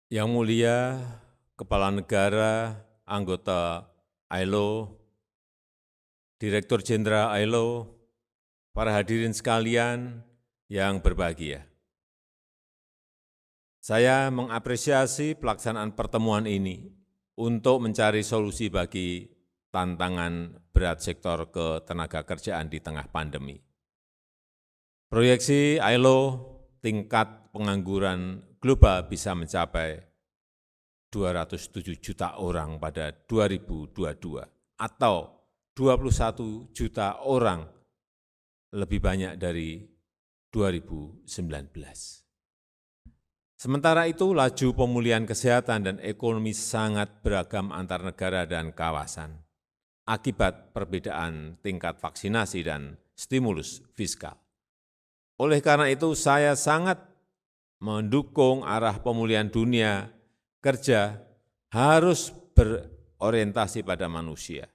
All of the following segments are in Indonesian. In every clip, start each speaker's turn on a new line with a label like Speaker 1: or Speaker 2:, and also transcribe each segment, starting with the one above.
Speaker 1: Yang mulia Kepala Negara, anggota ILO, Direktur Jenderal ILO, para hadirin sekalian yang berbahagia. Saya mengapresiasi pelaksanaan pertemuan ini untuk mencari solusi bagi tantangan berat sektor ketenagakerjaan di tengah pandemi. Proyeksi ILO tingkat pengangguran global bisa mencapai 207 juta orang pada 2022 atau 21 juta orang lebih banyak dari 2019. Sementara itu, laju pemulihan kesehatan dan ekonomi sangat beragam antar negara dan kawasan akibat perbedaan tingkat vaksinasi dan stimulus fiskal. Oleh karena itu, saya sangat mendukung arah pemulihan dunia kerja harus berorientasi pada manusia.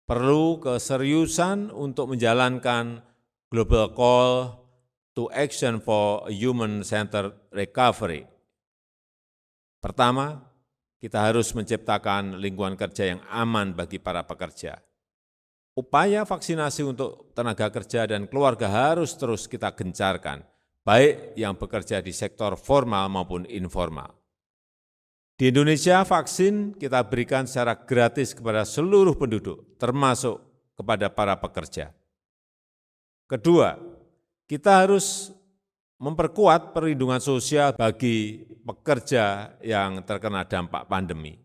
Speaker 1: Perlu keseriusan untuk menjalankan Global Call to Action for Human-Centered Recovery. Pertama, kita harus menciptakan lingkungan kerja yang aman bagi para pekerja. Upaya vaksinasi untuk tenaga kerja dan keluarga harus terus kita gencarkan, baik yang bekerja di sektor formal maupun informal. Di Indonesia, vaksin kita berikan secara gratis kepada seluruh penduduk, termasuk kepada para pekerja. Kedua, kita harus memperkuat perlindungan sosial bagi pekerja yang terkena dampak pandemi.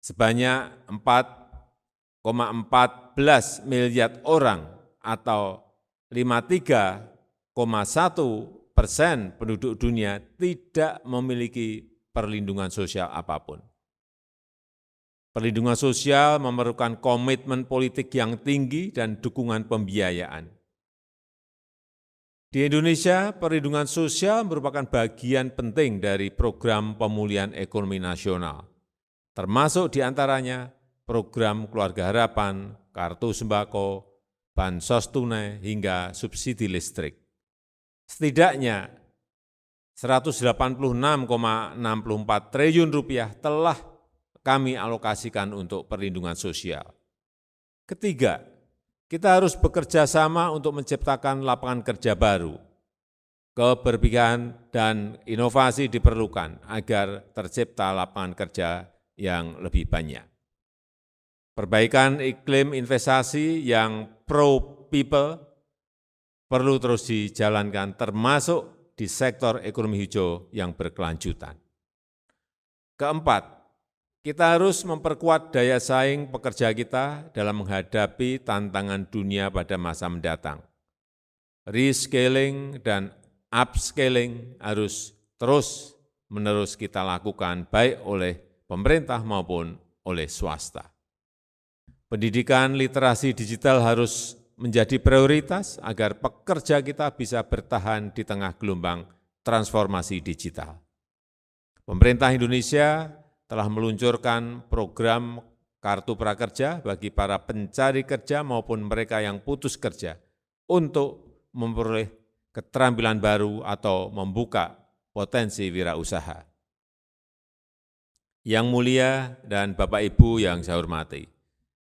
Speaker 1: Sebanyak 4,14 miliar orang atau 53,1% penduduk dunia tidak memiliki perlindungan sosial apapun. Perlindungan sosial memerlukan komitmen politik yang tinggi dan dukungan pembiayaan. Di Indonesia, perlindungan sosial merupakan bagian penting dari program pemulihan ekonomi nasional, termasuk diantaranya program Keluarga Harapan, Kartu Sembako, Bansos Tunai, hingga subsidi listrik. Setidaknya Rp186,64 triliun telah kami alokasikan untuk perlindungan sosial. Ketiga, kita harus bekerja sama untuk menciptakan lapangan kerja baru. Keberpihakan dan inovasi diperlukan agar tercipta lapangan kerja yang lebih banyak. Perbaikan iklim investasi yang pro-people perlu terus dijalankan, termasuk di sektor ekonomi hijau yang berkelanjutan. Keempat, kita harus memperkuat daya saing pekerja kita dalam menghadapi tantangan dunia pada masa mendatang. Rescaling dan upscaling harus terus-menerus kita lakukan baik oleh pemerintah maupun oleh swasta. Pendidikan literasi digital harus menjadi prioritas agar pekerja kita bisa bertahan di tengah gelombang transformasi digital. Pemerintah Indonesia telah meluncurkan program Kartu Prakerja bagi para pencari kerja maupun mereka yang putus kerja untuk memperoleh keterampilan baru atau membuka potensi wirausaha. Yang mulia dan Bapak Ibu yang saya hormati,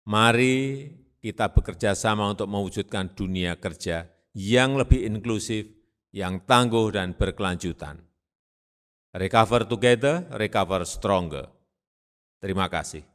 Speaker 1: mari kita bekerja sama untuk mewujudkan dunia kerja yang lebih inklusif, yang tangguh dan berkelanjutan. Recover together, recover stronger. Terima kasih.